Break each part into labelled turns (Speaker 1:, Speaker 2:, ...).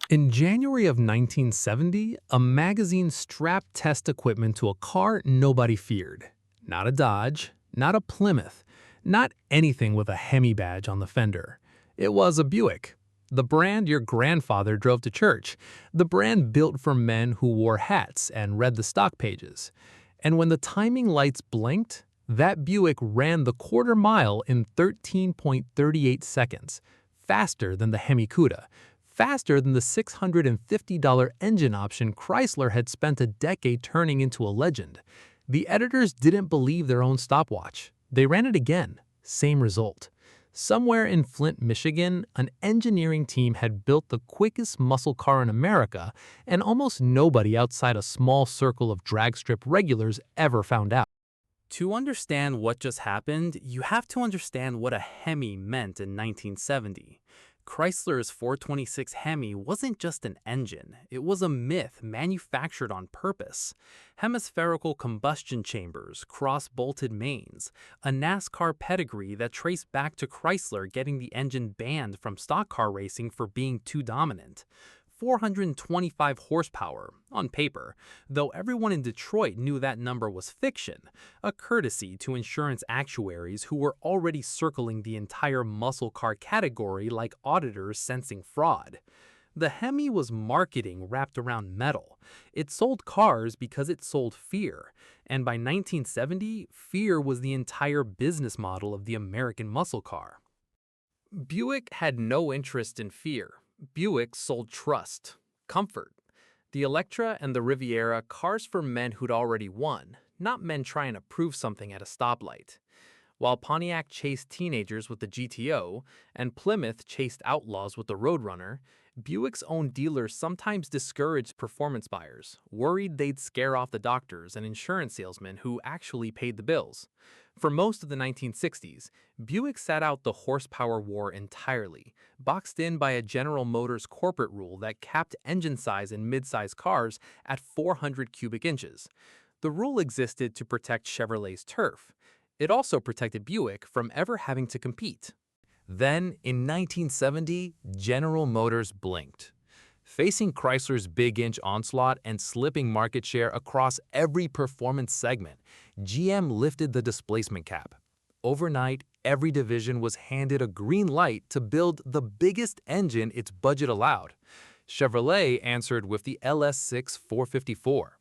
Speaker 1: In January of 1970, a magazine strapped test equipment to a car nobody feared. Not a Dodge, not a Plymouth, not anything with a Hemi badge on the fender. It was a Buick. The brand your grandfather drove to church. The brand built for men who wore hats and read the stock pages. And when the timing lights blinked, that Buick ran the quarter mile in 13.38 seconds, faster than the Hemi Cuda, faster than the $650 engine option Chrysler had spent a decade turning into a legend. The editors didn't believe their own stopwatch. They ran it again. Same result. Somewhere in Flint, Michigan, an engineering team had built the quickest muscle car in America, and almost nobody outside a small circle of drag strip regulars ever found out.
Speaker 2: To understand what just happened, you have to understand what a Hemi meant in 1970. Chrysler's 426 Hemi wasn't just an engine, it was a myth manufactured on purpose. Hemispherical combustion chambers, cross-bolted mains, a NASCAR pedigree that traced back to Chrysler getting the engine banned from stock car racing for being too dominant. 425 horsepower, on paper, though everyone in Detroit knew that number was fiction, a courtesy to insurance actuaries who were already circling the entire muscle car category like auditors sensing fraud. The Hemi was marketing wrapped around metal. It sold cars because it sold fear, and by 1970, fear was the entire business model of the American muscle car. Buick had no interest in fear. Buick sold trust, comfort. The Electra and the Riviera, cars for men who'd already won, not men trying to prove something at a stoplight. While Pontiac chased teenagers with the GTO and Plymouth chased outlaws with the Roadrunner, Buick's own dealers sometimes discouraged performance buyers, worried they'd scare off the doctors and insurance salesmen who actually paid the bills. For most of the 1960s, Buick sat out the horsepower war entirely, boxed in by a General Motors corporate rule that capped engine size in mid-size cars at 400 cubic inches. The rule existed to protect Chevrolet's turf. It also protected Buick from ever having to compete. Then, in 1970, General Motors blinked. Facing Chrysler's big-inch onslaught and slipping market share across every performance segment, GM lifted the displacement cap. Overnight, every division was handed a green light to build the biggest engine its budget allowed. Chevrolet answered with the LS6 454.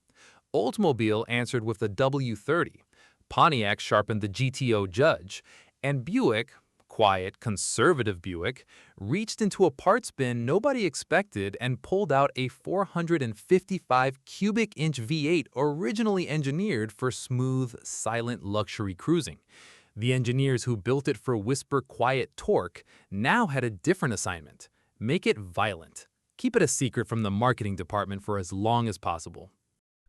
Speaker 2: Oldsmobile answered with the W30. Pontiac sharpened the GTO Judge, and Buick, quiet, conservative Buick, reached into a parts bin nobody expected and pulled out a 455 cubic inch V8 originally engineered for smooth, silent luxury cruising. The engineers who built it for whisper quiet torque now had a different assignment: make it violent. Keep it a secret from the marketing department for as long as possible.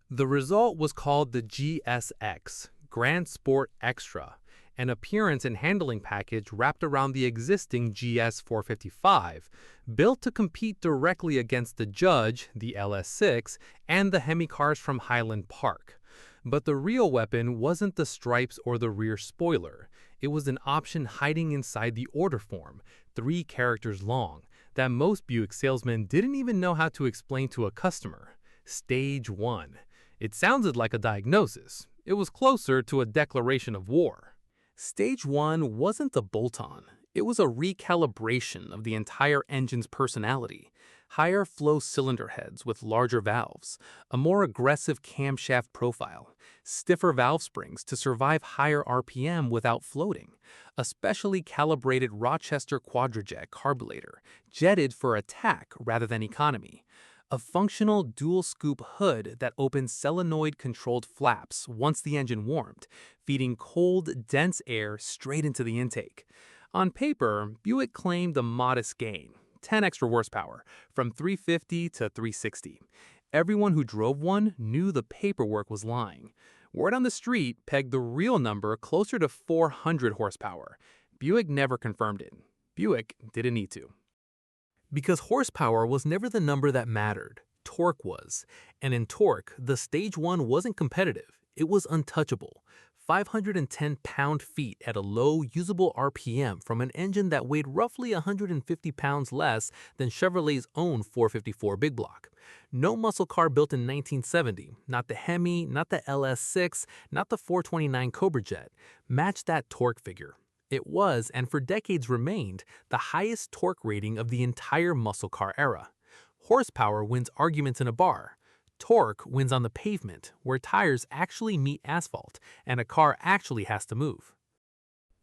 Speaker 2: The result was called the GSX, Grand Sport Extra, an appearance and handling package wrapped around the existing GS 455, built to compete directly against the Judge, the LS6, and the Hemi cars from Highland Park. But the real weapon wasn't the stripes or the rear spoiler. It was an option hiding inside the order form, 3 characters long, that most Buick salesmen didn't even know how to explain to a customer. Stage 1. It sounded like a diagnosis. It was closer to a declaration of war. Stage 1 wasn't a bolt-on. It was a recalibration of the entire engine's personality. Higher flow cylinder heads with larger valves, a more aggressive camshaft profile, stiffer valve springs to survive higher RPM without floating, a specially calibrated Rochester Quadrajet carburetor, jetted for attack rather than economy, a functional dual-scoop hood that opened solenoid-controlled flaps once the engine warmed, feeding cold, dense air straight into the intake. On paper, Buick claimed a modest gain, 10 extra horsepower, from 350 to 360. Everyone who drove one knew the paperwork was lying. Word on the street pegged the real number closer to 400 horsepower. Buick never confirmed it. Buick didn't need to. Because horsepower was never the number that mattered, torque was. And in torque, the Stage 1 wasn't competitive, it was untouchable.
Speaker 1: 510 pound-feet at a low, usable RPM from an engine that weighed roughly 150 pounds less than Chevrolet's own 454 big block. No muscle car built in 1970, not the Hemi, not the LS6, not the 429 Quadrajet, matched that torque figure. It was, and for decades remained, the highest torque rating of the entire muscle car era. Horsepower wins arguments in a bar. Torque wins on the pavement, where tires actually meet asphalt, and a car actually has to move.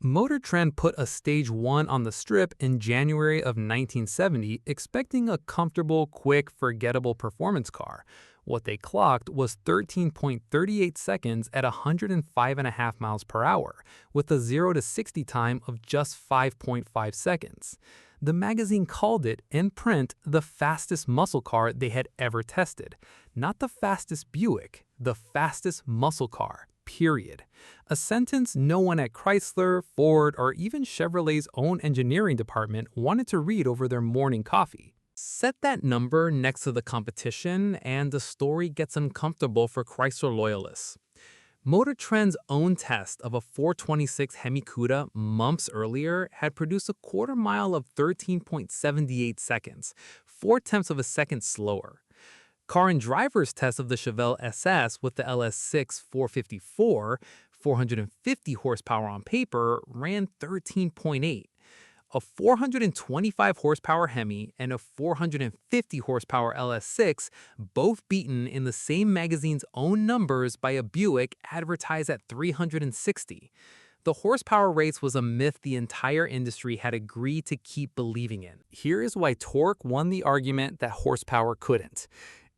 Speaker 1: Motor Trend put a Stage 1 on the strip in January of 1970, expecting a comfortable, quick, forgettable performance car. What they clocked was 13.38 seconds at 105.5 miles per hour, with a 0 to 60 time of just 5.5 seconds. The magazine called it, in print, the fastest muscle car they had ever tested. Not the fastest Buick, the fastest muscle car, period. A sentence no one at Chrysler, Ford, or even Chevrolet's own engineering department wanted to read over their morning coffee. Set that number next to the competition, and the story gets uncomfortable for Chrysler loyalists. Motor Trend's own test of a 426 Hemi Cuda months earlier had produced a quarter mile of 13.78 seconds, 0.4 of a second slower. Car and Driver's test of the Chevelle SS with the LS6 454, 450 horsepower on paper, ran 13.8. A 425 horsepower Hemi and a 450 horsepower LS6, both beaten in the same magazine's own numbers by a Buick advertised at 360. The horsepower race was a myth the entire industry had agreed to keep believing in. Here is why torque won the argument that horsepower couldn't.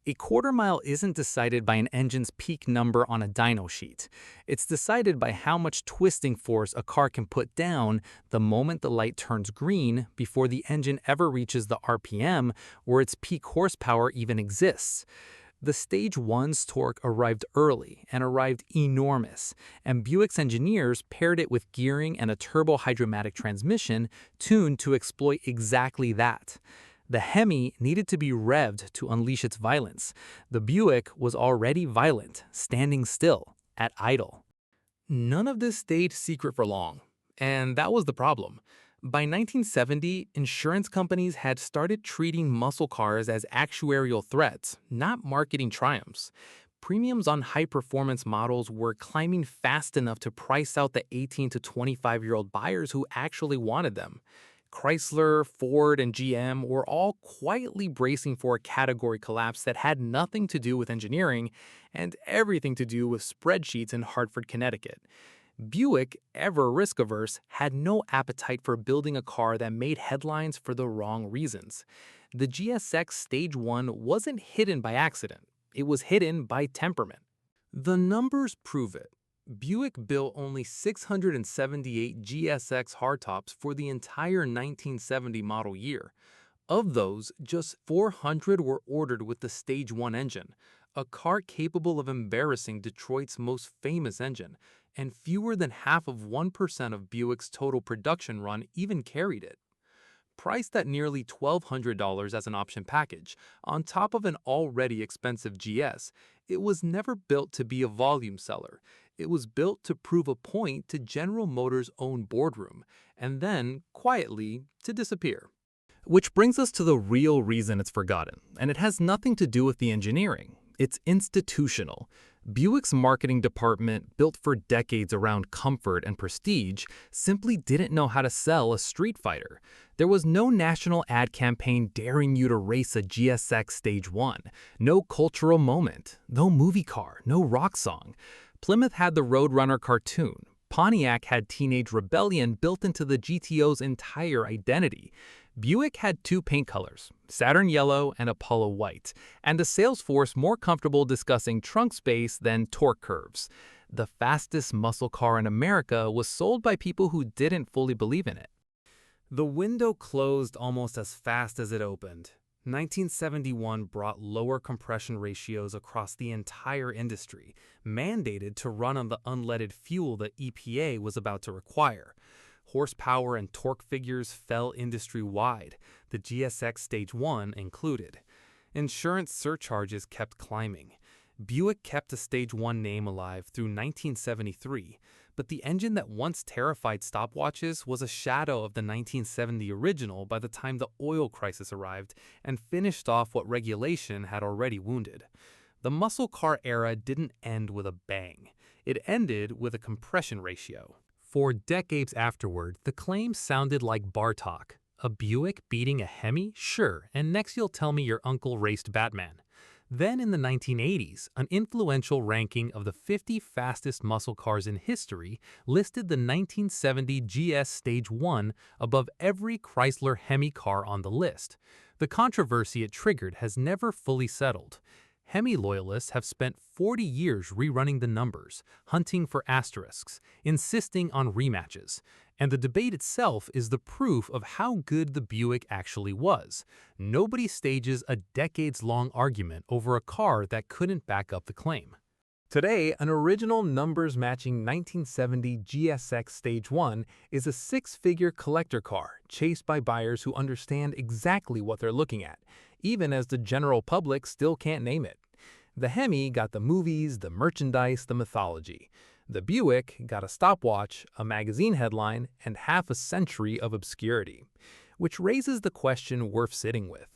Speaker 1: A quarter mile isn't decided by an engine's peak number on a dyno sheet. It's decided by how much twisting force a car can put down the moment the light turns green before the engine ever reaches the RPM where its peak horsepower even exists. The Stage 1's torque arrived early and arrived enormous, and Buick's engineers paired it with gearing and a turbo-hydromatic transmission tuned to exploit exactly that. The Hemi needed to be revved to unleash its violence. The Buick was already violent, standing still, at idle. None of this stayed secret for long, and that was the problem. By 1970, insurance companies had started treating muscle cars as actuarial threats, not marketing triumphs. Premiums on high-performance models were climbing fast enough to price out the 18 to 25-year-old buyers who actually wanted them. Chrysler, Ford, and GM were all quietly bracing for a category collapse that had nothing to do with engineering and everything to do with spreadsheets in Hartford, Connecticut. Buick, ever risk-averse, had no appetite for building a car that made headlines for the wrong reasons. The GSX Stage 1 wasn't hidden by accident. It was hidden by temperament. The numbers prove it. Buick built only 678 GSX hardtops for the entire 1970 model year. Of those, just 400 were ordered with the Stage 1 engine, a car capable of embarrassing Detroit's most famous engine, and fewer than half of 1% of Buick's total production run even carried it. Priced at nearly $1,200 as an option package, on top of an already expensive GS, it was never built to be a volume seller. It was built to prove a point to General Motors' own boardroom, and then, quietly, to disappear. Which brings us to the real reason it's forgotten, and it has nothing to do with the engineering. It's institutional. Buick's marketing department, built for decades around comfort and prestige, simply didn't know how to sell a street fighter. There was no national ad campaign daring you to race a GSX Stage 1, no cultural moment, no movie car, no rock song. Plymouth had the Roadrunner cartoon. Pontiac had Teenage Rebellion built into the GTO's entire identity. Buick had two paint colors, Saturn Yellow and Apollo White, and a sales force more comfortable discussing trunk space than torque curves. The fastest muscle car in America was sold by people who didn't fully believe in it. The window closed almost as fast as it opened. 1971 brought lower compression ratios across the entire industry, mandated to run on the unleaded fuel the EPA was about to require. Horsepower and torque figures fell industry-wide, the GSX Stage 1 included. Insurance surcharges kept climbing. Buick kept the Stage 1 name alive through 1973,
Speaker 2: but the engine that once terrified stopwatches was a shadow of the 1970 original by the time the oil crisis arrived and finished off what regulation had already wounded. The muscle car era didn't end with a bang. It ended with a compression ratio.
Speaker 1: For decades afterward, the claim sounded like bar talk. A Buick beating a Hemi? Sure, and next you'll tell me your uncle raced Batman. Then in the 1980s, an influential ranking of the 50 fastest muscle cars in history listed the 1970 GS Stage 1 above every Chrysler Hemi car on the list. The controversy it triggered has never fully settled. Hemi loyalists have spent 40 years rerunning the numbers, hunting for asterisks, insisting on rematches, and the debate itself is the proof of how good the Buick actually was. Nobody stages a decades-long argument over a car that couldn't back up the claim. Today, an original numbers-matching 1970 GSX Stage 1 is a six-figure collector car chased by buyers who understand exactly what they're looking at, even as the general public still can't name it. The Hemi got the movies, the merchandise, the mythology. The Buick got a stopwatch, a magazine headline, and half a century of obscurity. Which raises the question worth sitting with.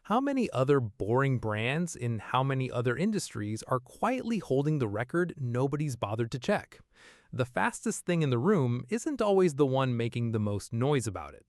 Speaker 1: How many other boring brands in how many other industries are quietly holding the record nobody's bothered to check? The fastest thing in the room isn't always the one making the most noise about it.